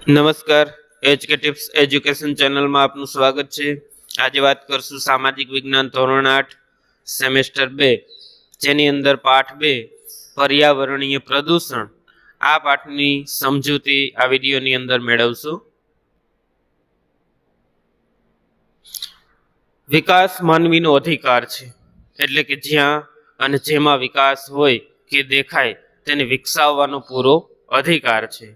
નમસ્કાર, HK tips education ચેનલમાં આપનું સ્વાગત છે. આજે વાત કરશું સામાજિક વિજ્ઞાન ધોરણ 8 સેમેસ્ટર 2, જેની અંદર પાઠ 2 પર્યાવરણીય પ્રદૂષણ. આ પાઠની સમજૂતી આ વિડીયોની અંદર મેળવશું. વિકાસ માનવીનો અધિકાર છે, એટલે કે જ્યાં અને જેમાં વિકાસ હોય કે દેખાય તેને વિકસાવવાનો પૂરો અધિકાર છે.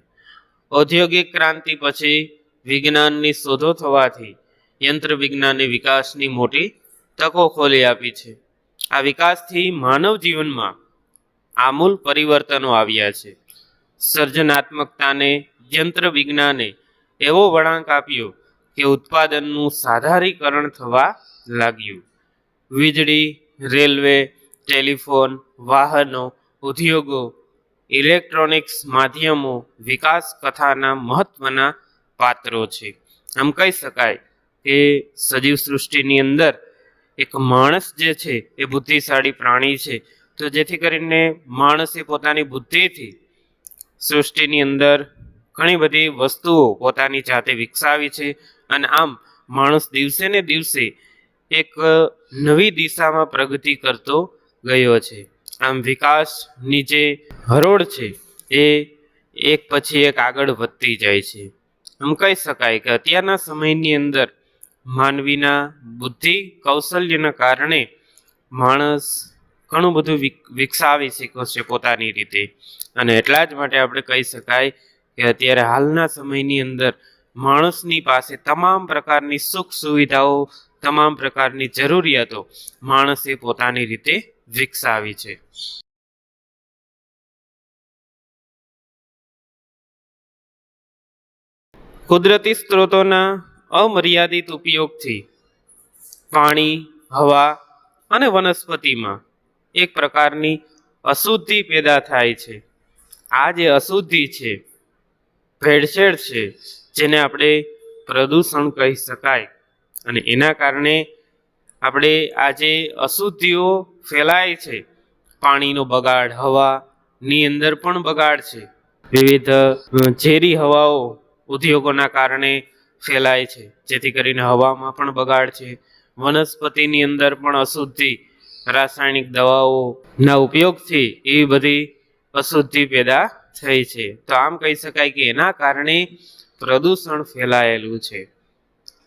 ઔદ્યોગિક ક્રાંતિ પછી વિજ્ઞાનની શોધો થવાથી યંત્ર વિજ્ઞાને વિકાસની મોટી તકો ખોલી આપી છે. આ વિકાસથી માનવ જીવનમાં આમૂલ પરિવર્તનો આવ્યા છે. સર્જનાત્મકતાને યંત્ર વિજ્ઞાને એવો વળાંક આપ્યો કે ઉત્પાદનનું સાધારીકરણ થવા લાગ્યું. વીજળી, રેલવે, ટેલિફોન, વાહનો, ઉદ્યોગો, ઇલેક્ટ્રોનિક્સ માધ્યમો વિકાસ કથાના મહત્વના પાત્રો છે. આમ કહી શકાય કે સજીવ સૃષ્ટિની અંદર એક માણસ જે છે એ બુદ્ધિશાળી પ્રાણી છે. તો જેથી કરીને માણસે પોતાની બુદ્ધિથી સૃષ્ટિની અંદર ઘણી બધી વસ્તુઓ પોતાની જાતે વિકસાવી છે, અને આમ માણસ દિવસે ને દિવસે એક નવી દિશામાં પ્રગતિ કરતો ગયો છે. આમ વિકાસની જે હરોળ છે એ એક પછી એક આગળ વધતી જાય છે. આમ કહી શકાય કે અત્યારના સમયની અંદર માનવીના બુદ્ધિ કૌશલ્યના કારણે માણસ ઘણું બધું વિકસાવી શક્યો છે પોતાની રીતે, અને એટલા જ માટે આપણે કહી શકાય કે અત્યારે હાલના સમયની અંદર માણસની પાસે તમામ પ્રકારની સુખ સુવિધાઓ, તમામ પ્રકારની જરૂરિયાતો માણસે પોતાની રીતે વિકસાવી છે. કુદરતી સ્ત્રોતોના અમર્યાદિત ઉપયોગથી પાણી, હવા અને વનસ્પતિમાં એક પ્રકારની અશુદ્ધિ પેદા થાય છે. આ જે અશુદ્ધિ છે, ભેળસેળ છે, જેને આપણે પ્રદૂષણ કહી શકાય. અને એના કારણે આપણે આ જે અશુદ્ધિઓ ફેલાય છે, પાણીનો બગાડ, હવાની અંદર પણ બગાડ છે, વિવિધ ઝેરી હવાઓ ઉદ્યોગોના કારણે ફેલાય છે, જેથી કરીને હવામાં પણ બગાડ છે. વનસ્પતિની અંદર પણ અશુદ્ધિ, રાસાયણિક દવાઓના ઉપયોગથી એવી બધી અશુદ્ધિ પેદા થઈ છે. તો આમ કહી શકાય કે એના કારણે પ્રદૂષણ ફેલાયેલું છે.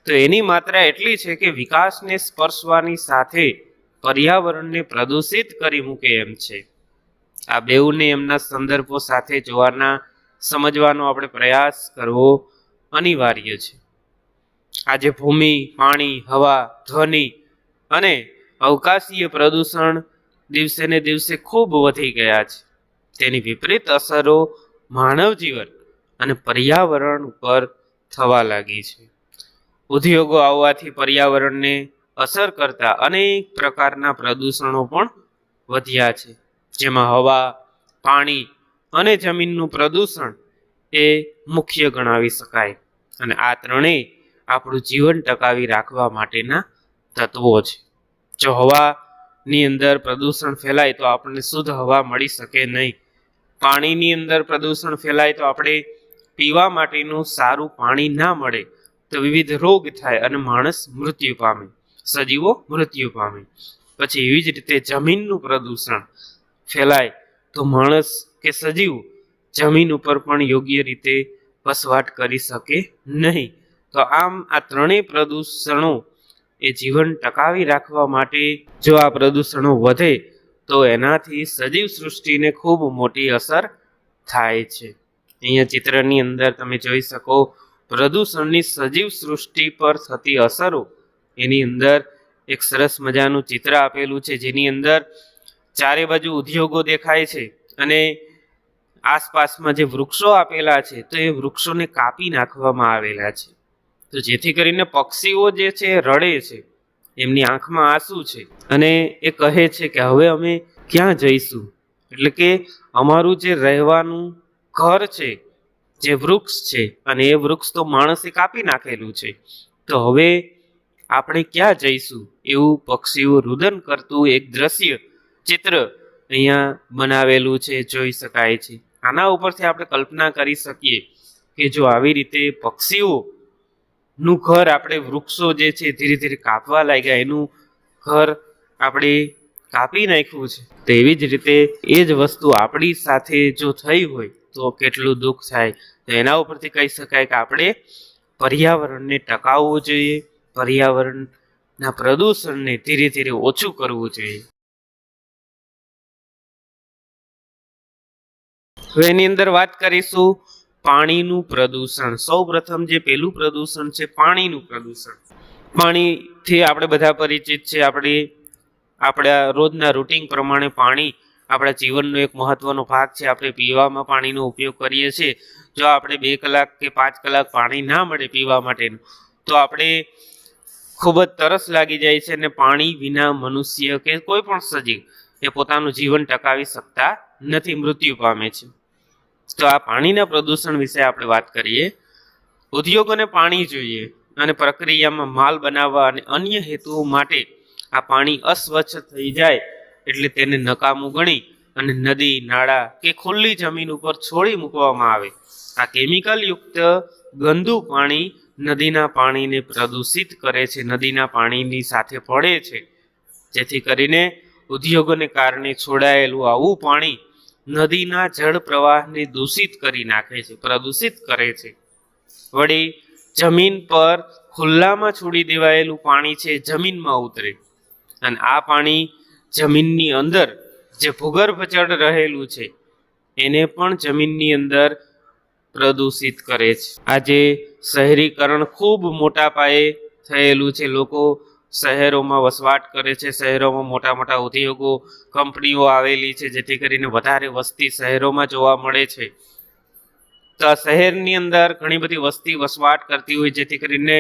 તો એની માત્રા એટલી છે કે વિકાસને સ્પર્શવાની સાથે પર્યાવરણને પ્રદૂષિત કરી મૂકે એમ છે. આ બેઉને એમના સંદર્ભો સાથે જોવાના, સમજવાનો આપણે પ્રયાસ કરવો અનિવાર્ય છે. આજે ભૂમિ, પાણી, હવા, ધ્વનિ અને અવકાશીય પ્રદૂષણ દિવસે ને દિવસે ખૂબ વધી ગયા છે. તેની વિપરીત અસરો માનવ જીવન અને પર્યાવરણ ઉપર થવા લાગી છે. ઉદ્યોગો આવવાથી પર્યાવરણને અસર કરતા અનેક પ્રકારના પ્રદૂષણો પણ વધ્યા છે, જેમાં હવા, પાણી અને જમીનનું પ્રદૂષણ એ મુખ્ય ગણાવી શકાય. અને આ ત્રણેય આપણું જીવન ટકાવી રાખવા માટેના તત્વો છે. જો હવાની અંદર પ્રદૂષણ ફેલાય તો આપણને શુદ્ધ હવા મળી શકે નહીં. પાણીની અંદર પ્રદૂષણ ફેલાય તો આપણે પીવા માટેનું સારું પાણી ના મળે, તો વિવિધ રોગ થાય અને માણસ મૃત્યુ પામે, સજીવો મૃત્યુ પામે. પછી એવી જ રીતે જમીનનું પ્રદૂષણ ફેલાય તો માણસ કે સજીવ જમીન ઉપર પણ યોગ્ય રીતે વસવાટ કરી શકે નહીં. તો આમ આ ત્રણેય પ્રદૂષણો એ જીવન ટકાવી રાખવા માટે જો આ પ્રદૂષણો વધે તો એનાથી સજીવ સૃષ્ટિને ખૂબ મોટી અસર થાય છે. અહીંયા ચિત્રની અંદર તમે જોઈ શકો પ્રદૂષણની સજીવ સૃષ્ટિ પર થતી અસરો. એની અંદર એક સરસ મજાનું ચિત્ર આપેલું છે, જેની અંદર ચારે બાજુ ઉદ્યોગો દેખાય છે, અને આસપાસમાં જે વૃક્ષો આપેલા છે તો એ વૃક્ષોને કાપી નાખવામાં આવેલા છે. તો જેથી કરીને પક્ષીઓ જે છે રડે છે, એમની આંખમાં આંસુ છે, અને એ કહે છે કે હવે અમે ક્યાં જઈશું. એટલે કે અમારું જે રહેવાનું ઘર છે, જે વૃક્ષ છે, અને એ વૃક્ષ તો માણસે કાપી નાખેલું છે, તો હવે આપણે ક્યાં જઈશું, એવું પક્ષીઓ રુદન કરતું એક દ્રશ્ય ચિત્ર અહીંયા બનાવેલું છે, જોઈ શકાય છે. આના ઉપરથી આપણે કલ્પના કરી શકીએ કે જો આવી રીતે પક્ષીઓનું ઘર આપણે વૃક્ષો જે છે ધીરે ધીરે કાપવા લાગ્યા, એનું ઘર આપણે કાપી નાખ્યું છે, તો એવી જ રીતે એ જ વસ્તુ આપણી સાથે જો થઈ હોય તો કેટલું દુઃખ થાય. તો એના ઉપરથી કહી શકાય કે આપણે પર્યાવરણને ટકાવવું જોઈએ, પર્યાવરણના પ્રદૂષણને ધીરે ધીરે ઓછું કરવું જોઈએ. હવે એની અંદર વાત કરીશું પાણીનું પ્રદૂષણ. સૌ પ્રથમ જે પહેલું પ્રદૂષણ છે પાણીનું પ્રદૂષણ. પાણીથી આપણે બધા પરિચિત છે. આપણા રોજના રૂટીન પ્રમાણે પાણી આપણા જીવનનો એક મહત્વનો ભાગ છે. આપણે પીવામાં પાણીનો ઉપયોગ કરીએ છીએ. જો આપણે 2 કલાક કે 5 કલાક પાણી ના મળે પીવા માટેનું, તો આપણે ખૂબ જ તરસ લાગી જાય છે, અને પાણી વિના મનુષ્ય કે કોઈ પણ સજીવ એ પોતાનું જીવન ટકાવી શકતા નથી, મૃત્યુ પામે છે. તો આ પાણીના પ્રદૂષણ વિશે આપણે વાત કરીએ. ઉદ્યોગોને પાણી જોઈએ, અને પ્રક્રિયામાં માલ બનાવવા અને અન્ય હેતુઓ માટે આ પાણી અસ્વચ્છ થઈ જાય એટલે તેને નકામું ગણી અને નદી, નાળા કે ખુલ્લી જમીન ઉપર છોડી મૂકવામાં આવે. આ કેમિકલ યુક્ત ગંદુ પાણી નદીના પાણીને પ્રદૂષિત કરે છે, નદીના પાણીની સાથે ભળે છે, જેથી કરીને ઉદ્યોગોને કારણે છોડાયેલું આવું પાણી નદીના જળ પ્રવાહને દૂષિત કરી નાખે છે, પ્રદૂષિત કરે છે. વળી જમીન પર ખુલ્લામાં છોડી દેવાયેલું પાણી છે જમીનમાં ઉતરે, અને આ પાણી જમીનની અંદર જે ભૂગર્ભ જળ રહેલું છે એને પણ જમીનની અંદર પ્રદૂષિત કરે છે. આજે શહેરીકરણ ખૂબ મોટા પાયે થયેલું છે. લોકો શહેરોમાં વસવાટ કરે છે, શહેરોમાં મોટા મોટા ઉદ્યોગો, કંપનીઓ આવેલી છે, જેથી કરીને વધારે વસ્તી શહેરોમાં જોવા મળે છે. તો શહેરની અંદર ઘણી બધી વસ્તી વસવાટ કરતી હોય, જેથી કરીને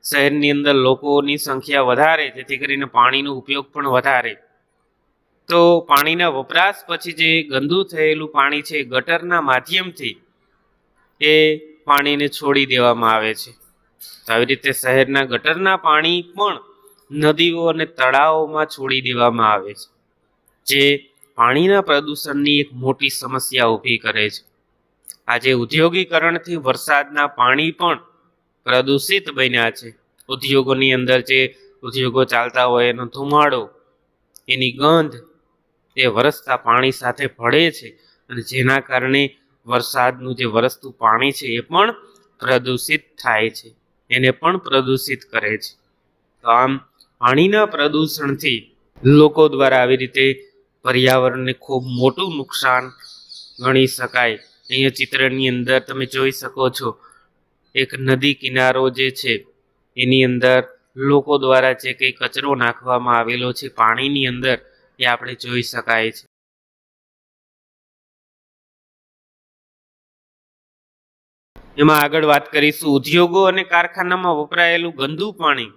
શહેરની અંદર લોકોની સંખ્યા વધારે, જેથી કરીને પાણીનો ઉપયોગ પણ વધારે. તો પાણીના વપરાશ પછી જે ગંદુ થયેલું પાણી છે ગટરના માધ્યમથી એ પાણીને છોડી દેવામાં આવે છે. તો આવી રીતે શહેરના ગટરના પાણી પણ નદીઓ અને તળાવોમાં છોડી દેવામાં આવે છે, જે પાણીના પ્રદૂષણની એક મોટી સમસ્યા ઊભી કરે છે. આજે ઉદ્યોગીકરણથી વરસાદના પાણી પણ પ્રદૂષિત બન્યા છે. ઉદ્યોગોની અંદર જે ઉદ્યોગો ચાલતા હોય એનો ધુમાડો, એની ગંધ એ વરસતા પાણી સાથે ભળે છે, અને જેના કારણે વરસાદનું જે વરસતું પાણી છે એ પણ પ્રદૂષિત થાય છે, એને પણ પ્રદૂષિત કરે છે. તો આમ પાણીના પ્રદૂષણથી લોકો દ્વારા આવી રીતે પર્યાવરણને ખૂબ મોટું નુકસાન ગણી શકાય. અહીંયા ચિત્રની અંદર તમે જોઈ શકો છો, એક નદી કિનારો જે છે એની અંદર લોકો દ્વારા જે કંઈ કચરો નાખવામાં આવેલો છે પાણીની અંદર, એ આપણે જોઈ શકાય છે. એમાં આગળ વાત કરીશું ઉદ્યોગો અને કારખાનામાં વપરાયેલું ગંદુ પાણી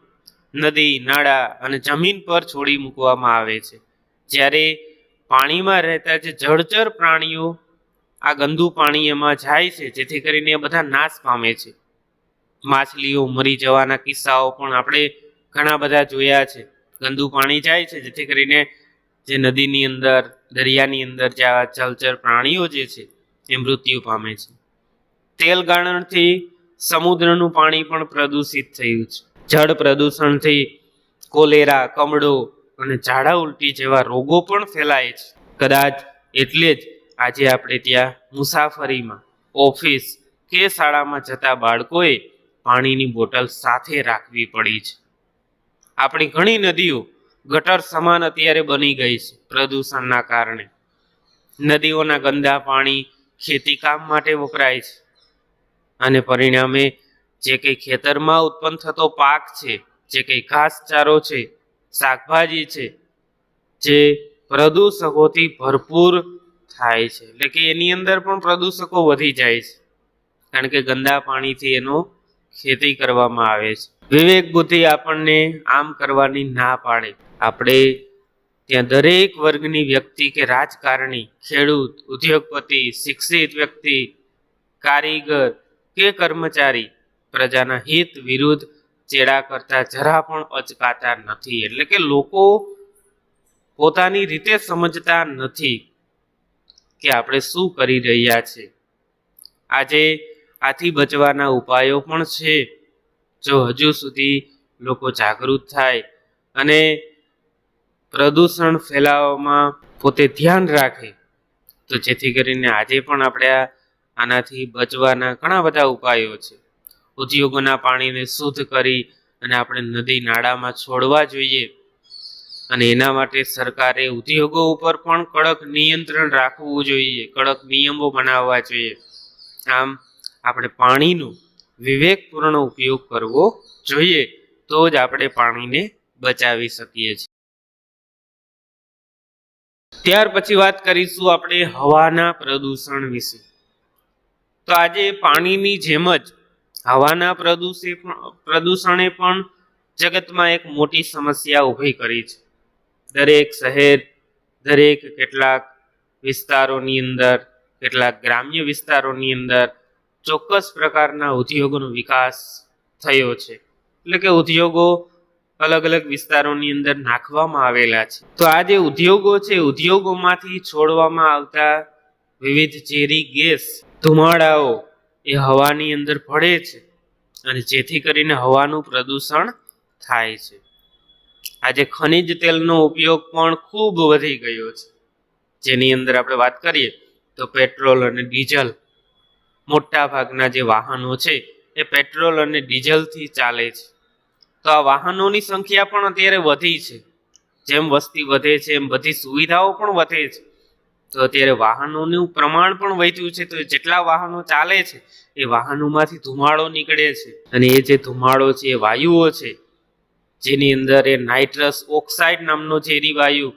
નદી, નાળા અને જમીન પર છોડી મૂકવામાં આવે છે. જ્યારે પાણીમાં રહેતા જે જળચર પ્રાણીઓ આ ગંદુ પાણી એમાં જાય છે, જેથી કરીને એ બધા નાશ પામે છે. માછલીઓ મરી જવાના કિસ્સાઓ પણ આપણે ઘણા બધા જોયા છે. ગંદુ પાણી જાય છે, જેથી કરીને જે નદીની અંદર, દરિયાની અંદર જે આ જળચર પ્રાણીઓ જે છે એ મૃત્યુ પામે છે. તેલ ગાળણથી સમુદ્રનું પાણી પણ પ્રદૂષિત થયું છે. જળ પ્રદૂષણથી કોલેરા, કમળો અને ઝાડા ઉલટી જેવા રોગો પણ ફેલાય છે. કદાચ એટલે જ આજે આપણે ત્યાં મુસાફરીમાં, ઓફિસ કે શાળામાં જતા બાળકોએ પાણીની બોટલ સાથે રાખવી પડી છે. આપણી ઘણી નદીઓ ગટર સમાન અત્યારે બની ગઈ છે પ્રદૂષણના કારણે. નદીઓના ગંદા પાણી ખેતી કામ માટે વપરાય છે, અને પરિણામે જે કંઈ ખેતરમાં ઉત્પન્ન થતો પાક છે, જે કંઈ ઘાસચારો છે, શાકભાજી છે, જે પ્રદૂષકોથી ભરપૂર થાય છે, એટલે કે એની અંદર પણ પ્રદૂષકો વધી જાય છે, કારણ કે ગંદા પાણીથી એનો ખેતી કરવામાં આવે છે. વિવેક બુદ્ધિ આપણને આમ કરવાની ના પાડે. આપણે ત્યાં દરેક વર્ગની વ્યક્તિ કે રાજકારણી, ખેડૂત, ઉદ્યોગપતિ, શિક્ષિત વ્યક્તિ, કારીગર કે કર્મચારી પ્રજાના હિત વિરુદ્ધ ચેડા કરતા જરા પણ અચકાતા નથી. એટલે કે લોકો પોતાની રીતે સમજતા નથી કે આપણે શું કરી રહ્યા છે. આજે આથી બચવાના ઉપાયો પણ છે. જો હજુ સુધી લોકો જાગૃત થાય અને પ્રદૂષણ ફેલાવવામાં પોતે ધ્યાન રાખે તો જેથી કરીને આજે પણ આપણે આનાથી બચવાના ઘણા બધા ઉપાયો છે. ઉદ્યોગોના પાણીને શુદ્ધ કરી અને આપણે નદી નાળામાં છોડવા જોઈએ અને એના માટે સરકારે ઉદ્યોગો ઉપર પણ કડક નિયંત્રણ રાખવું જોઈએ, કડક નિયમો બનાવવા જોઈએ. આમ આપણે પાણીનો વિવેકપૂર્ણ ઉપયોગ કરવો જોઈએ, તો જ આપણે પાણીને બચાવી શકીએ છીએ. ત્યાર પછી વાત કરીશું આપણે હવાના પ્રદૂષણ વિશે. તો આજે પાણીની જેમ જ હવાના પ્રદૂષણે પણ જગતમાં એક મોટી સમસ્યા ઊભી કરી છે. દરેક શહેર, દરેક કેટલાક વિસ્તારોની અંદર, કેટલાક ગ્રામ્ય વિસ્તારોની અંદર ચોક્કસ પ્રકારના ઉદ્યોગોનો વિકાસ થયો છે. એટલે કે ઉદ્યોગો અલગ અલગ વિસ્તારોની અંદર નાખવામાં આવેલા છે. તો આ જે ઉદ્યોગો છે, ઉદ્યોગોમાંથી છોડવામાં આવતા વિવિધ ઝેરી ગેસ, ધુમાડાઓ એ હવાની અંદર ભળે છે અને જેથી કરીને હવાનું પ્રદૂષણ થાય છે. આજે ખનિજ તેલનો ઉપયોગ પણ ખૂબ વધી ગયો છે, જેની અંદર આપણે વાત કરીએ તો પેટ્રોલ અને ડીઝલ, મોટા ભાગના જે વાહનો છે એ પેટ્રોલ અને ડીઝલથી ચાલે છે. તો આ વાહનોની સંખ્યા પણ અત્યારે વધી છે. જેમ વસ્તી વધે છે એમ બધી સુવિધાઓ પણ વધે છે. તો અત્યારે વાહનોનું પ્રમાણ પણ વધ્યું છે. તો જેટલા વાહનો ચાલે છે એ વાહનોમાંથી ધુમાડો નીકળે છે અને એ જે ધુમાડો છે એ વાયુઓ છે, જેની અંદર એ નાઇટ્રસ ઓક્સાઇડ નામનો ઝેરી વાયુ,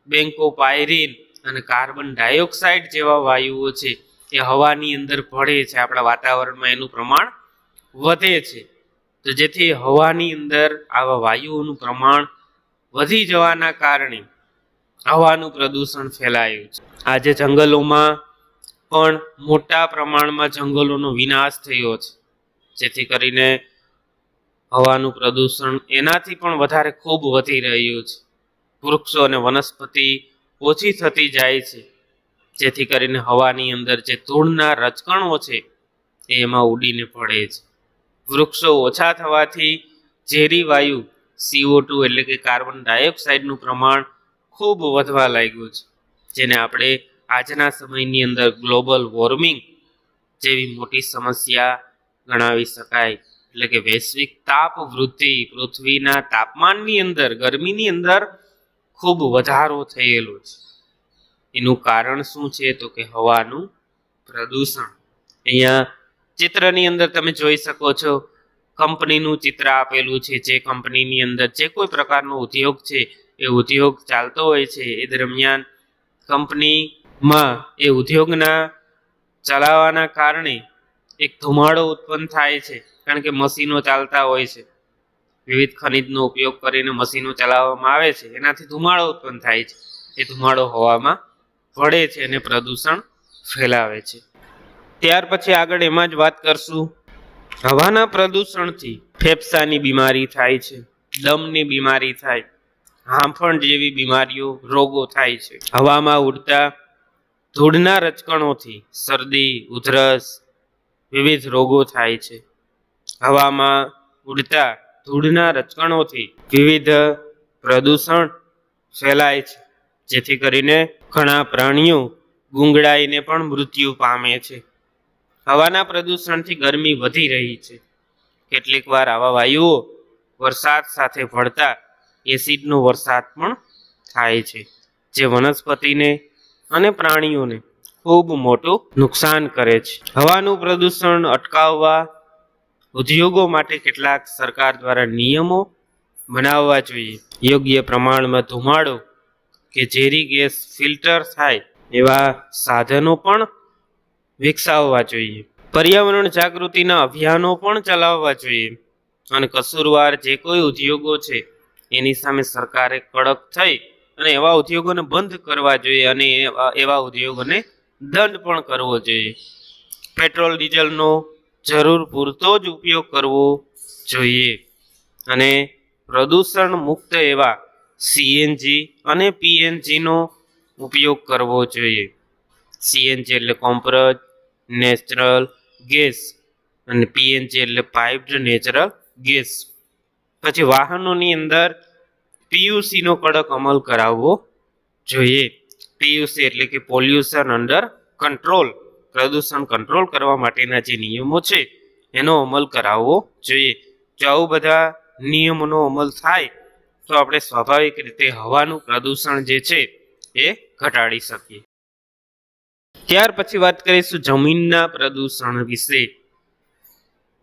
બેન્કોપાયરીન અને કાર્બન ડાયોક્સાઇડ જેવા વાયુઓ છે એ હવાની અંદર ભળે છે. આપણા વાતાવરણમાં એનું પ્રમાણ વધે છે. તો જેથી હવાની અંદર આવા વાયુઓનું પ્રમાણ વધી જવાના કારણે હવાનું પ્રદૂષણ ફેલાયું છે. આજે જંગલોમાં પણ મોટા પ્રમાણમાં જંગલોનો વિનાશ થયો છે, જેથી કરીને હવાનું પ્રદૂષણ એનાથી પણ વધારે ખૂબ વધી રહ્યું છે. વૃક્ષો અને વનસ્પતિ ઓછી થતી જાય છે, જેથી કરીને હવાની અંદર જે ધૂળના રજકણો છે એ એમાં ઉડીને પડે છે. વૃક્ષો ઓછા થવાથી ઝેરી વાયુ CO2 એટલે કે કાર્બન ડાયોક્સાઇડનું પ્રમાણ ખૂબ વધવા લાગ્યું છે, જેને આપણે આજના સમયની અંદર ગ્લોબલ વોર્મિંગ જેવી મોટી સમસ્યા ગણાવી શકાય. એટલે કે વૈશ્વિક તાપ વૃદ્ધિ, પૃથ્વીના તાપમાનની અંદર, ગરમીની અંદર ખૂબ વધારો થયેલો છે. એનું કારણ શું છે? તો કે હવાનું પ્રદૂષણ. અહીંયા ચિત્રની અંદર તમે જોઈ શકો છો, કંપનીનું ચિત્ર આપેલું છે. જે કંપનીની અંદર જે કોઈ પ્રકારનો ઉદ્યોગ છે એ ઉદ્યોગ ચાલતો હોય છે, એ દરમિયાન કંપનીમાં એ ઉદ્યોગના ચલાવવાના કારણે એક ધુમાડો ઉત્પન્ન થાય છે. કારણ કે મશીનો ચાલતા હોય છે, વિવિધ ખનિજનો ઉપયોગ કરીને મશીનો ચલાવવામાં આવે છે, એનાથી ધુમાડો ઉત્પન્ન થાય છે. એ ધુમાડો હવામાં ભળે છે અને પ્રદૂષણ ફેલાવે છે. ત્યાર પછી આગળ એમાં જ વાત કરશું, હવાના પ્રદૂષણથી ફેફસાની બીમારી થાય છે, દમની બીમારી થાય, હાંફણ જેવી બીમારીઓ, રોગો થાય છે. હવામાં ઉડતા ધૂળના રજકણોથી શરદી, ઉધરસ, વિવિધ રોગો થાય છે. હવામાં ઉડતા ધૂળના રજકણોથી વિવિધ પ્રદૂષણ ફેલાય છે, જેથી કરીને ઘણા પ્રાણીઓ ગુંગળાઈને પણ મૃત્યુ પામે છે. હવાના પ્રદૂષણથી ગરમી વધી રહી છે. કેટલીક વાર આવા વાયુઓ વરસાદ સાથે ભળતા એસિડનો વરસાદ પણ થાય છે, જે વનસ્પતિને અને પ્રાણીઓને ખૂબ મોટું નુકસાન કરે છે. હવાનું પ્રદૂષણ અટકાવવા ઉદ્યોગો માટે કેટલાક સરકાર દ્વારા નિયમો બનાવવા જોઈએ. યોગ્ય પ્રમાણમાં ધુમાડો કે ઝેરી ગેસ ફિલ્ટર થાય એવા સાધનો પણ વિકસાવવા જોઈએ. પર્યાવરણ જાગૃતિના અભિયાનો પણ ચલાવવા જોઈએ અને કસૂરવાર જે કોઈ ઉદ્યોગો છે એની સામે સરકારે કડક થઈ અને એવા ઉદ્યોગોને બંધ કરવા જોઈએ અને એવા ઉદ્યોગોને દંડ પણ કરવો જોઈએ. પેટ્રોલ ડીઝલનો જરૂર પૂરતો જ ઉપયોગ કરવો જોઈએ અને પ્રદૂષણ મુક્ત એવા CNG અને PNGનો ઉપયોગ કરવો જોઈએ. CNG એટલે કોમ્પ્રેસ્ડ નેચરલ ગેસ અને પીએનજી એટલે પાઇપ્ડ નેચરલ ગેસ. પછી વાહનોની અંદર પીયુસી નો કડક અમલ કરાવવો જોઈએ. પીયુસી એટલે કે પોલ્યુશન અંડર કંટ્રોલ, પ્રદૂષણ કંટ્રોલ કરવા માટેના જે નિયમો છે એનો અમલ કરાવવો જોઈએ. જો આવું બધા નિયમોનો અમલ થાય તો આપણે સ્વાભાવિક રીતે હવાનું પ્રદૂષણ જે છે એ ઘટાડી શકીએ. ત્યાર પછી વાત કરીશું જમીનના પ્રદૂષણ વિશે.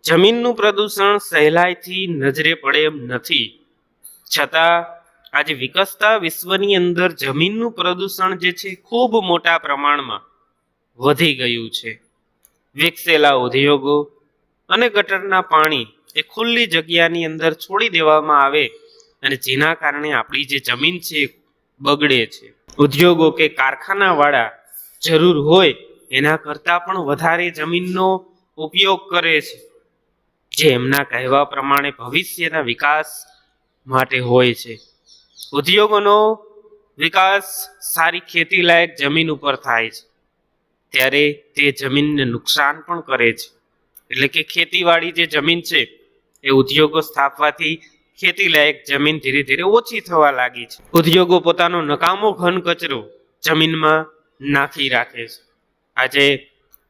જમીનનું પ્રદૂષણ સહેલાઈથી નજરે પડે એમ નથી, છતાં આજે વિકસતા વિશ્વની અંદર જમીનનું પ્રદૂષણ જે છે ખૂબ મોટા પ્રમાણમાં વધી ગયું છે. વિકસેલા ઉદ્યોગો અને ગટરના પાણી એ ખુલ્લી જગ્યાની અંદર છોડી દેવામાં આવે અને જેના કારણે આપણી જે જમીન છે બગડે છે. ઉદ્યોગો કે કારખાનાવાળા જરૂર હોય એના કરતાં પણ વધારે જમીનનો ઉપયોગ કરે છે, જે એમના કહેવા પ્રમાણે ભવિષ્યના વિકાસ માટે હોય છે. ઉદ્યોગોનો વિકાસ સારી ખેતી લાયક જમીન ઉપર થાય છે ત્યારે તે જમીનને નુકસાન પણ કરે છે. એટલે કે ખેતીવાડી જે જમીન છે એ ઉદ્યોગો સ્થાપવાથી ખેતી લાયક જમીન ધીરે ધીરે ઓછી થવા લાગી છે. ઉદ્યોગો પોતાનો નકામો ઘન કચરો જમીનમાં નાખી રાખે છે. આજે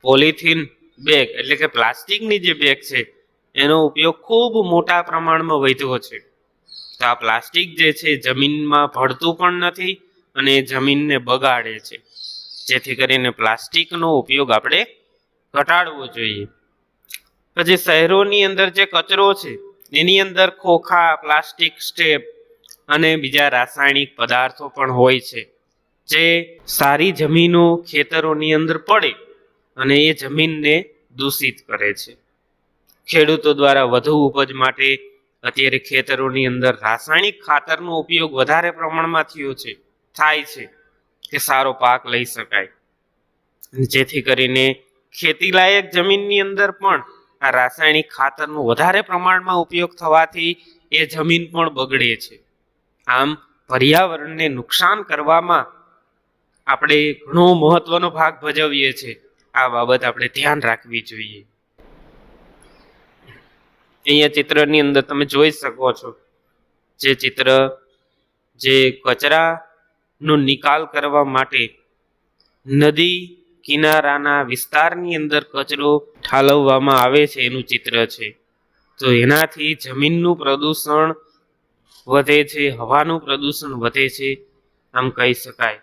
પોલિથીન બેગ એટલે કે પ્લાસ્ટિકની જે બેગ છે એનો ઉપયોગ ખૂબ મોટા પ્રમાણમાં વધ્યો છે. તો આ પ્લાસ્ટિક જે છે જમીનમાં ભળતું પણ નથી અને જમીનને બગાડે છે, જેથી કરીને પ્લાસ્ટિકનો ઉપયોગ આપણે ઘટાડવો જોઈએ. પછી શહેરોની અંદર જે કચરો છે એની અંદર ખોખા, પ્લાસ્ટિક સ્ટેપ અને બીજા રાસાયણિક પદાર્થો પણ હોય છે, જે સારી જમીનો ખેતરોની અંદર પડે અને એ જમીનને દૂષિત કરે છે. ખેડૂતો દ્વારા વધુ ઉપજ માટે અત્યારે ખેતરોની અંદર રાસાયણિક ખાતરનો ઉપયોગ વધારે પ્રમાણમાં થાય છે કે સારો પાક લઈ શકાય, જેથી કરીને ખેતી લાયક જમીનની અંદર પણ આ રાસાયણિક ખાતરનો વધારે પ્રમાણમાં ઉપયોગ થવાથી એ જમીન પણ બગડે છે. આમ પર્યાવરણને નુકસાન કરવામાં આપણે ઘણો મહત્વનો ભાગ ભજવીએ છીએ. આ બાબત આપણે ધ્યાન રાખવી જોઈએ. અહીંયા ચિત્રની અંદર તમે જોઈ શકો છો જે ચિત્ર જે કચરાનો નિકાલ કરવા માટે નદી કિનારાના વિસ્તારની અંદર કચરો ઠાલવવામાં આવે છે એનું ચિત્ર છે. તો એનાથી જમીનનું પ્રદૂષણ વધે છે, હવાનું પ્રદૂષણ વધે છે આમ કહી શકાય.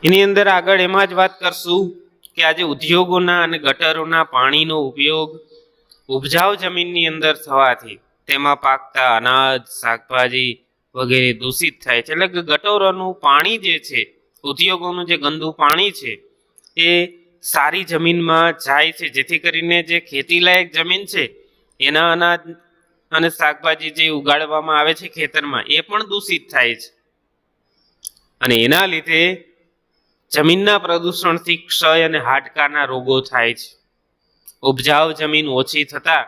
એની અંદર આગળ એમાં જ વાત કરશું કે આજે ઉદ્યોગોના અને ગટરોના પાણીનો ઉપયોગ ઉપજાઉ જમીનની અંદર થવાથી તેમાં પાકતા અનાજ, શાકભાજી વગેરે દૂષિત થાય છે. એટલે કે ગટરોનું પાણી જે છે, ઉદ્યોગોનું જે ગંદુ પાણી છે એ સારી જમીનમાં જાય છે, જેથી કરીને જે ખેતીલાયક જમીન છે એના અનાજ અને શાકભાજી જે ઉગાડવામાં આવે છે ખેતરમાં એ પણ દૂષિત થાય છે. અને એના લીધે જમીનના પ્રદૂષણથી ક્ષય અને હાડકાના રોગો થાય છે. ઉપજાઉ જમીન ઓછી થતા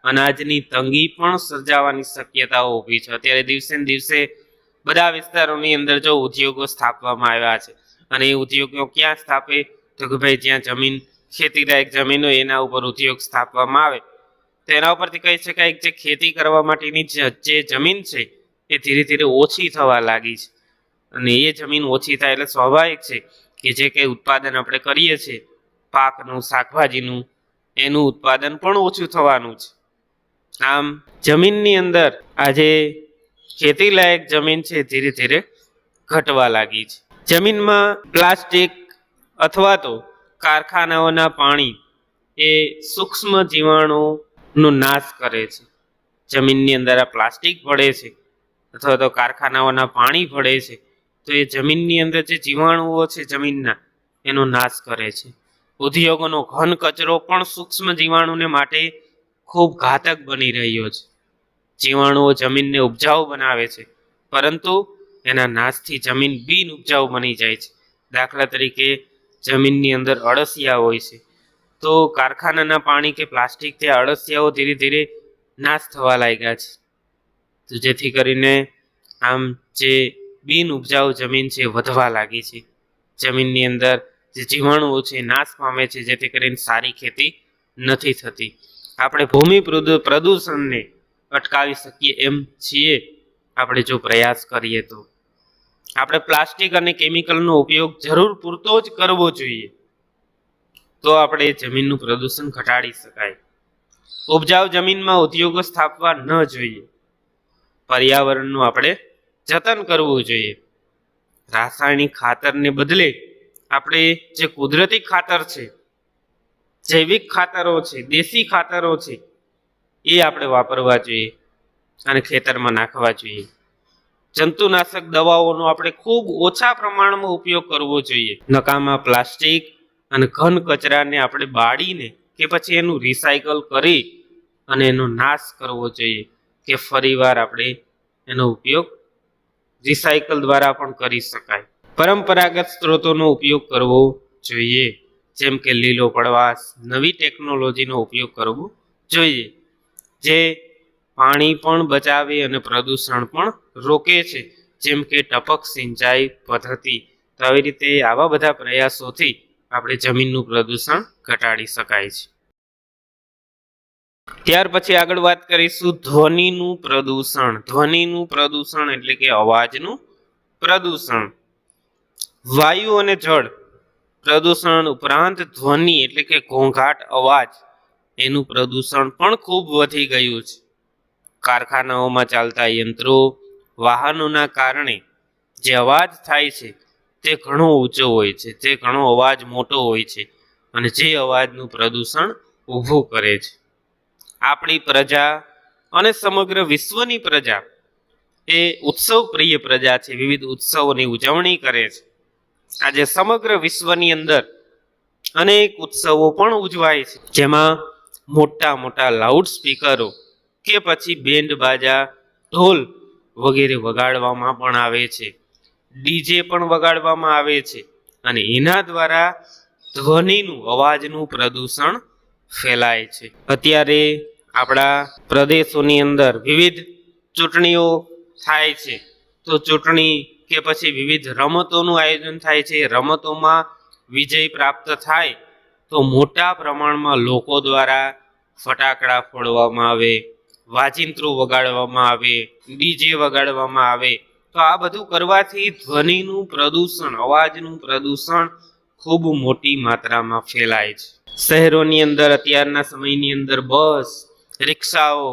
અનાજની તંગી પણ સર્જાવાની શક્યતાઓ ઊભી છે. અત્યારે દિવસે ને દિવસે બધા વિસ્તારોની અંદર જો ઉદ્યોગો સ્થાપવામાં આવ્યા છે અને એ ઉદ્યોગો ક્યાં સ્થાપે તો કે ભાઈ જ્યાં જમીન ખેતીલાયક જમીન હોય એના ઉપર ઉદ્યોગ સ્થાપવામાં આવે તો એના ઉપરથી કહી શકાય કે જે ખેતી કરવા માટેની જે જમીન છે એ ધીરે ધીરે ઓછી થવા લાગી છે. અને એ જમીન ઓછી થાય એટલે સ્વાભાવિક છે કે જે કંઈ ઉત્પાદન આપણે કરીએ છીએ પાકનું, શાકભાજીનું, એનું ઉત્પાદન પણ ઓછું થવાનું છે. આમ જમીનની અંદર આજે ખેતીલાયક જમીન છે ધીરે ધીરે ઘટવા લાગી છે. જમીનમાં પ્લાસ્ટિક અથવા તો કારખાનાઓના પાણી એ સૂક્ષ્મ જીવાણુનો નાશ કરે છે. જમીનની અંદર આ પ્લાસ્ટિક ભળે છે અથવા તો કારખાનાઓના પાણી ભળે છે તો એ જમીનની અંદર જે જીવાણુઓ છે જમીનના એનો નાશ કરે છે. ઉદ્યોગોનો ઘન કચરો પણ સૂક્ષ્મ જીવાણુને માટે ખૂબ ઘાતક બની રહ્યો છે. જીવાણુઓ જમીનને ઉપજાઉ બનાવે છે પરંતુ એના નાશથી જમીન બિન ઉપજાઉ બની જાય છે. દાખલા તરીકે જમીનની અંદર અળસિયા હોય છે તો કારખાનાના પાણી કે પ્લાસ્ટિકથી અળસિયાઓ ધીરે ધીરે નાશ થવા લાગ્યા છે. તો જેથી કરીને આમ જે બિન ઉપજાઉ જમીન છે વધવા લાગી છે. જમીનની અંદર જે જીવાણુઓ છે નાશ પામે છે, જેથી કરીને સારી ખેતી નથી થતી. આપણે ભૂમિ પ્રદૂષણને અટકાવી શકીએ એમ છીએ આપણે જો પ્રયાસ કરીએ તો. આપણે પ્લાસ્ટિક અને કેમિકલનો ઉપયોગ જરૂર પૂરતો જ કરવો જોઈએ, તો આપણે જમીનનું પ્રદૂષણ ઘટાડી શકાય. ઉપજાઉ જમીનમાં ઉદ્યોગો સ્થાપવા ન જોઈએ. પર્યાવરણનું આપણે જતન કરવું જોઈએ. રાસાયણિક ખાતરને બદલે આપણે જે કુદરતી ખાતર છે, જૈવિક ખાતરો છે, દેશી ખાતરો છે, એ આપણે વાપરવા જોઈએ અને ખેતરમાં નાખવા જોઈએ. જંતુનાશક દવાઓનો આપણે ખૂબ ઓછા પ્રમાણમાં ઉપયોગ કરવો જોઈએ. નકામા પ્લાસ્ટિક અને ઘન કચરાને આપણે બાળીને કે પછી એનું રિસાયકલ કરી અને એનો નાશ કરવો જોઈએ, કે ફરીવાર આપણે એનો ઉપયોગ રિસાયકલ દ્વારા પણ કરી શકાય. પરંપરાગત સ્ત્રોતોનો ઉપયોગ કરવો જોઈએ, જેમ કે લીલો પળવાસ, નવી ટેકનોલોજીનો ઉપયોગ કરવો જોઈએ, જે પાણી પણ બચાવે અને પ્રદૂષણ પણ રોકે છે, જેમ કે ટપક સિંચાઈ પદ્ધતિ. તો આવી રીતે આવા બધા પ્રયાસોથી આપણે જમીનનું પ્રદૂષણ ઘટાડી શકાય છે. ત્યાર પછી આગળ વાત કરીશું ધ્વનિનું પ્રદૂષણ. ધ્વનિનું પ્રદૂષણ એટલે કે અવાજનું પ્રદૂષણ. વાયુ અને જળ પ્રદૂષણ ઉપરાંત ધ્વનિ એટલે કે ઘોંઘાટ અવાજ, એનું પ્રદૂષણ પણ ખૂબ વધી ગયું છે. કારખાનાઓમાં ચાલતા યંત્રો, વાહનોના કારણે જે અવાજ થાય છે તે ઘણો ઊંચો હોય છે, તે ઘણો અવાજ મોટો હોય છે, અને જે અવાજનું પ્રદૂષણ ઊભું કરે છે. આપણી પ્રજા અને સમગ્ર વિશ્વની પ્રજા એ ઉત્સવ પ્રિય પ્રજા છે. વિવિધ ઉત્સવોની ઉજવણી કરે છે. આજે સમગ્ર વિશ્વની અંદર અનેક ઉત્સવો પણ ઉજવાય છે, જેમાં મોટા મોટા લાઉડ સ્પીકરો કે પછી બેન્ડ બાજા, ઢોલ વગેરે વગાડવામાં પણ આવે છે. ડીજે પણ વગાડવામાં આવે છે, અને એના દ્વારા ધ્વનિનું, અવાજનું પ્રદૂષણ ફેલાય છે. અત્યારે આપણા પ્રદેશોની અંદર વિવિધ ચૂંટણીઓ થાય છે, તો ચૂંટણી કે પછી વિવિધ રમતોનું આયોજન થાય છે. રમતોમાં વિજય પ્રાપ્ત થાય તો મોટા પ્રમાણમાં લોકો દ્વારા ફટાકડા ફોડવામાં આવે, વાજિંત્રો વગાડવામાં આવે, ડીજે વગાડવામાં આવે. તો આ બધું કરવાથી ધ્વનિનું પ્રદૂષણ, અવાજનું પ્રદૂષણ ખૂબ મોટી માત્રામાં ફેલાય છે. શહેરોની અંદર અત્યારના સમયની અંદર બસ, રિક્ષાઓ,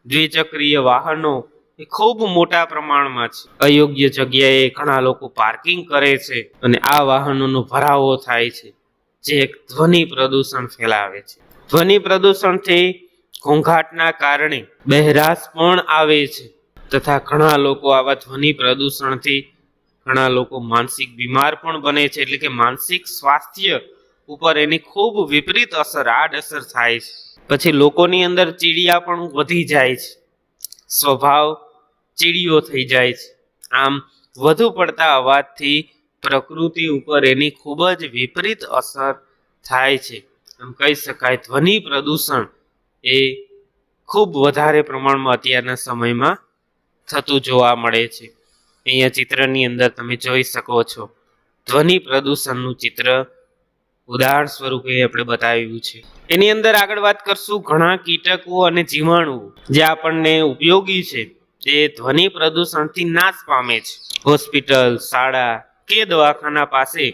દ્વિચક્રીય વાહનો એ ખૂબ મોટા પ્રમાણમાં છે. અયોગ્ય જગ્યાએ ઘણા લોકો પાર્કિંગ કરે છે, અને આ વાહનોનો ભરાવો થાય છે, જે એક ધ્વનિ પ્રદૂષણ ફેલાવે છે. ધ્વનિ પ્રદૂષણથી ઘોંઘાટના કારણે બહેરાશ પણ આવે છે, તથા ઘણા લોકો આવા ધ્વનિ પ્રદૂષણથી ઘણા લોકો માનસિક બીમાર પણ બને છે. એટલે કે માનસિક સ્વાસ્થ્ય ઉપર એની ખૂબ વિપરીત અસર, આડઅસર થાય છે. પછી લોકોની અંદર ચીડિયા પણ વધી જાય છે, સ્વભાવ ચીડિયો થઈ જાય છે. આમ વધુ પડતા અવાજથી પ્રકૃતિ ઉપર એની ખૂબ જ વિપરીત અસર થાય છે. એમ કહી શકાય ધ્વનિ પ્રદૂષણ એ ખૂબ વધારે પ્રમાણમાં અત્યારના સમયમાં થતું જોવા મળે છે. અહીંયા ચિત્રની અંદર તમે જોઈ શકો છો, ધ્વનિ પ્રદૂષણનું ચિત્ર ઉદાહરણ સ્વરૂપે આપણે બતાવ્યું છે. એની અંદર આગળ વાત કરશું ઘણા કીટકો અને જીવાણુઓ જે આપણને ઉપયોગી છે, જે ધ્વનિ પ્રદૂષણથી નાશ પામે છે. હોસ્પિટલ, શાળા કે દવાખાના પાસે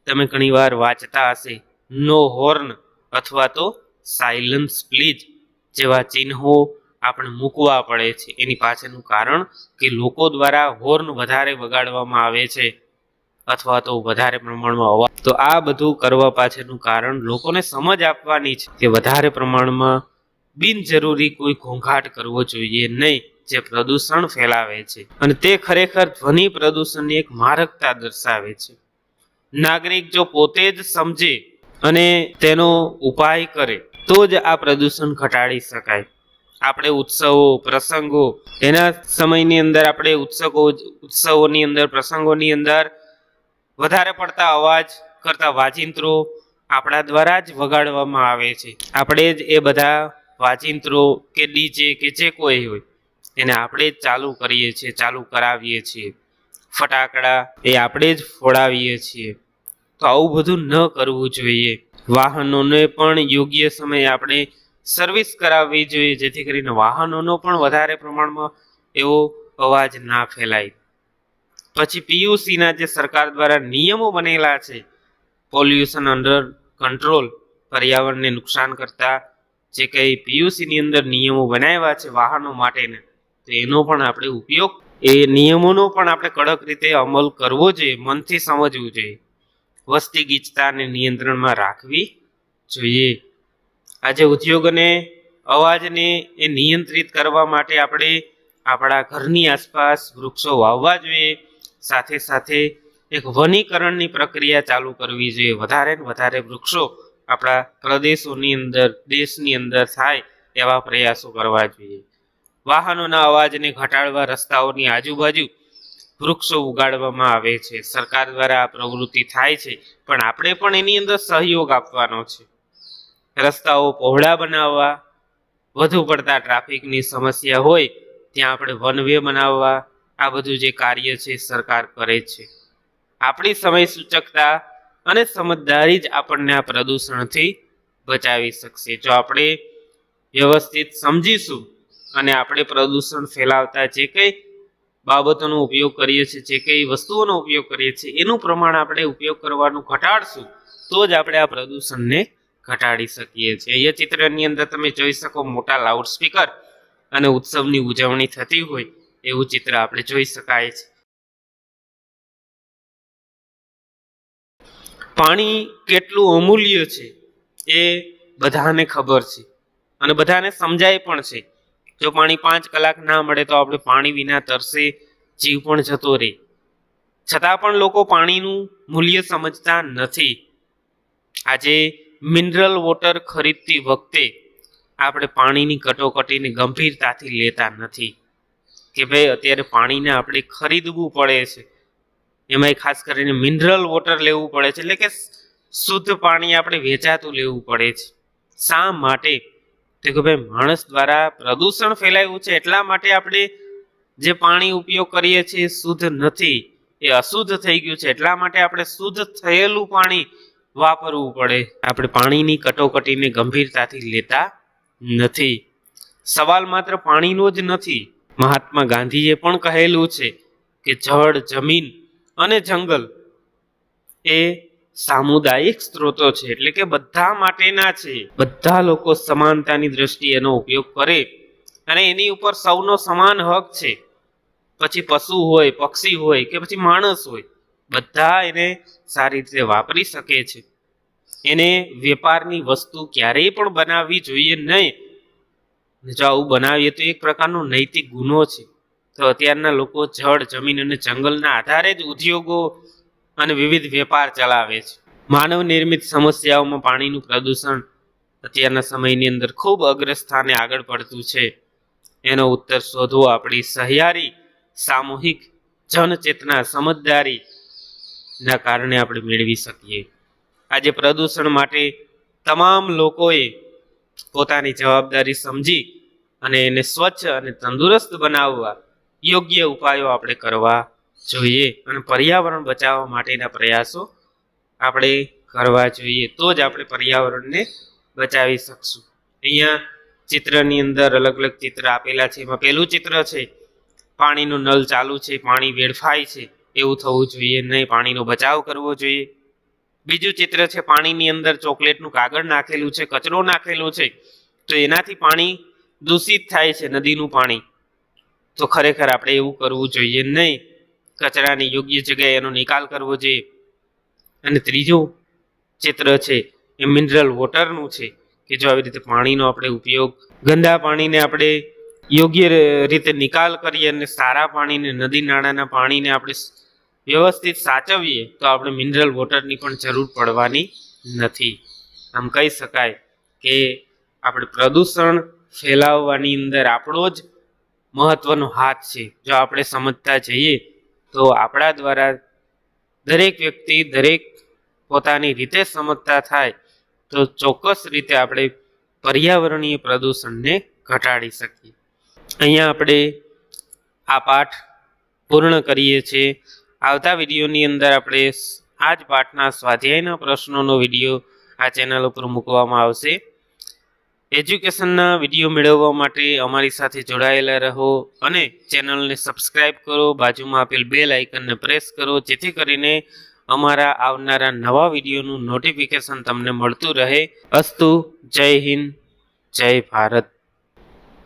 તમે ઘણીવાર વાંચતા હશે નો હોર્ન અથવા તો સાયલન્સ પ્લીઝ જેવા ચિહ્નો આપણે મૂકવા પડે છે. એની પાછળનું કારણ કે લોકો દ્વારા હોર્ન વધારે વગાડવામાં આવે છે, અથવા તો વધારે પ્રમાણમાં અવાજ. તો આ બધું કરવા પાછળનું કારણ લોકોને સમજ આપવાની છે કે વધારે પ્રમાણમાં બિનજરૂરી કોઈ ઘોંઘાટ કરવો જોઈએ નહીં, જે પ્રદૂષણ ફેલાવે છે. અને તે ખરેખર ધ્વનિ પ્રદૂષણની એક મારકતા દર્શાવે છે. નાગરિક જો પોતે જ સમજે અને તેનો ઉપાય કરે તો જ આ પ્રદૂષણ ઘટાડી શકાય. આપણે ઉત્સવો, પ્રસંગો, એના સમયની અંદર આપણે ઉત્સવોની અંદર, પ્રસંગોની અંદર વધારે પડતા અવાજ કરતા વાજિંત્રો આપણા દ્વારા જ વગાડવામાં આવે છે. આપણે જ એ બધા વાજિંત્રો કે ડીજે કે જે કોઈ હોય એને આપણે જ ચાલુ કરીએ છીએ, ચાલુ કરાવીએ છીએ. ફટાકડા એ આપણે જ ફોડાવીએ છીએ. તો આવું બધું ન કરવું જોઈએ. વાહનોને પણ યોગ્ય સમયે આપણે સર્વિસ કરાવવી જોઈએ, જેથી કરીને વાહનોનો પણ વધારે પ્રમાણમાં એવો અવાજ ના ફેલાય. પછી પીયુસીના જે સરકાર દ્વારા નિયમો બનેલા છે, પોલ્યુશન અંડર કંટ્રોલ, પર્યાવરણને નુકસાન કરતા જે કંઈ પીયુસીની અંદર નિયમો બનાવ્યા છે વાહનો માટેના, તો એનો પણ આપણે ઉપયોગ, એ નિયમોનો પણ આપણે કડક રીતે અમલ કરવો જોઈએ, મનથી સમજવું જોઈએ. વસ્તી ગીચતાને નિયંત્રણમાં રાખવી જોઈએ. આજે ઉદ્યોગને અવાજને એ નિયંત્રિત કરવા માટે આપણે આપણા ઘરની આસપાસ વૃક્ષો વાવવા જોઈએ. સાથે સાથે એક વનીકરણની પ્રક્રિયા ચાલુ કરવી જોઈએ. વધારે ને વધારે વૃક્ષો આપણા પ્રદેશોની અંદર, દેશની અંદર થાય એવા પ્રયાસો કરવા જોઈએ. વાહનોના અવાજને ઘટાડવા રસ્તાઓની આજુબાજુ વૃક્ષો ઉગાડવામાં આવે છે. સરકાર દ્વારા આ પ્રવૃત્તિ થાય છે, પણ આપણે પણ એની અંદર સહયોગ આપવાનો છે. રસ્તાઓ પહોળા બનાવવા, વધુ પડતા ટ્રાફિકની સમસ્યા હોય ત્યાં આપણે વન વે બનાવવા, આ બધું જે કાર્ય છે સરકાર કરે છે. આપણી સમય સૂચકતા અને સમજદારી જ આપણને આ પ્રદૂષણથી બચાવી શકશે. જો આપણે વ્યવસ્થિત સમજીશું અને આપણે પ્રદૂષણ ફેલાવતા જે કંઈ બાબતોનો ઉપયોગ કરીએ છીએ, જે કંઈ વસ્તુઓનો ઉપયોગ કરીએ છીએ, એનું પ્રમાણ આપણે ઉપયોગ કરવાનું ઘટાડશું તો જ આપણે આ પ્રદૂષણને ઘટાડી શકીએ છીએ. અહીંયા ચિત્રની અંદર તમે જોઈ શકો મોટા લાઉડ સ્પીકર અને ઉત્સવની ઉજવણી થતી હોય એવું ચિત્ર આપણે જોઈ શકાય છે. પાણી કેટલું અમૂલ્ય છે એ બધાને ખબર છે અને બધાને સમજાય પણ છે. જો પાણી 5 કલાક ના મળે તો આપણે પાણી વિના તરસે જીવ પણ જતો રહે. છતાં પણ લોકો પાણીનું મૂલ્ય સમજતા નથી. આજે મિનરલ વોટર ખરીદતી વખતે આપણે પાણીની કટોકટીને ગંભીરતાથી લેતા નથી કે ભાઈ અત્યારે પાણીને આપણે ખરીદવું પડે છે, એમાંય ખાસ કરીને મિનરલ વોટર લેવું પડે છે, એટલે કે શુદ્ધ પાણી આપણે વેચાતું લેવું પડે છે. શા માટે? તો કે ભાઈ માણસ દ્વારા પ્રદૂષણ ફેલાયું છે, એટલા માટે આપણે જે પાણી ઉપયોગ કરીએ છીએ શુદ્ધ નથી, એ અશુદ્ધ થઈ ગયું છે, એટલા માટે આપણે શુદ્ધ થયેલું પાણી વાપરવું પડે. આપણે પાણીની કટોકટીને ગંભીરતાથી લેતા નથી. સવાલ માત્ર પાણીનો જ નથી. મહાત્મા ગાંધીએ પણ કહેલું છે કે જળ, જમીન અને જંગલ એ સામુદાયિક સ્ત્રોતો છે, એટલે કે બધા માટેના છે. બધા લોકો સમાનતાની દ્રષ્ટિએ એનો ઉપયોગ કરે અને એની ઉપર સૌનો સમાન હક છે. પછી પશુ હોય, પક્ષી હોય કે પછી માણસ હોય, બધા એને સારી રીતે વાપરી શકે છે. એને વેપારની વસ્તુ ક્યારેય પણ બનાવવી જોઈએ નહીં. જો આવું બનાવીએ તો એક પ્રકારનો નૈતિક ગુનો છે. તો અત્યારના લોકો જળ, જમીન અને જંગલના આધારે જ ઉદ્યોગો અને વિવિધ વેપાર ચલાવે છે. માનવ નિર્મિત સમસ્યાઓમાં પાણીનું પ્રદૂષણ અત્યારના સમયની અંદર ખૂબ અગ્રસ્થાને આગળ પડતું છે. એનો ઉત્તર શોધવો આપણી સહિયારી, સામૂહિક જનચેતના, સમજદારીના કારણે આપણે મેળવી શકીએ. આજે પ્રદૂષણ માટે તમામ લોકોએ પોતાની જવાબદારી સમજી અને એને સ્વચ્છ અને તંદુરસ્ત બનાવવા યોગ્ય ઉપાયો આપણે કરવા જોઈએ અને પર્યાવરણ બચાવવા માટેના પ્રયાસો આપણે કરવા જોઈએ. તો જ આપણે પર્યાવરણને બચાવી શકશું. અહીંયા ચિત્રની અંદર અલગ અલગ ચિત્ર આપેલા છે. એમાં પહેલું ચિત્ર છે પાણીનો નળ ચાલુ છે, પાણી વેડફાય છે, એવું થવું જોઈએ નહીં, પાણીનો બચાવ કરવો જોઈએ. બીજું ચિત્ર છે પાણીની અંદર ચોકલેટનું કાગળ નાખેલું છે, કચરો નાખેલો છે, તો એનાથી પાણી દૂષિત થાય છે, નદીનું પાણી. તો ખરેખર આપણે એવું કરવું જોઈએ નહીં. કચરાની યોગ્ય જગ્યાએ એનો નિકાલ કરવો જોઈએ. અને ત્રીજું ચિત્ર છે એ મિનરલ વોટરનું છે કે જો આવી રીતે પાણીનો આપણે ઉપયોગ, ગંદા પાણીને આપણે યોગ્ય રીતે નિકાલ કરીએ અને સારા પાણીને, નદી નાળાના પાણીને આપણે વ્યવસ્થિત સાચવીએ તો આપણે મિનરલ વોટરની પણ જરૂર પડવાની નથી. આમ કહી શકાય કે આપણે પ્રદૂષણ ફેલાવવાની અંદર આપણો જ મહત્વનો હાથ છે. જો આપણે સમજતા જઈએ તો આપણા દ્વારા દરેક વ્યક્તિ, દરેક પોતાની રીતે સમજતા થાય તો ચોક્કસ રીતે આપણે પર્યાવરણીય પ્રદૂષણને ઘટાડી શકીએ. અહીંયા આપણે આ પાઠ પૂર્ણ કરીએ છીએ. આવતા વિડીયોની અંદર આપણે આ જ પાઠના સ્વાધ્યાયના પ્રશ્નોનો વિડીયો આ ચેનલ ઉપર મૂકવામાં આવશે. એજ્યુકેશનના વિડીયો મેળવવા માટે અમારી સાથે જોડાયેલા રહો અને ચેનલને સબસ્ક્રાઇબ કરો. બાજુમાં આપેલ બેલ આઇકનને પ્રેસ કરો, જેથી કરીને અમારા આવનારા નવા વિડીયોનું નોટિફિકેશન તમને મળતું રહે. અસ્તુ. જય હિન્દ, જય ભારત.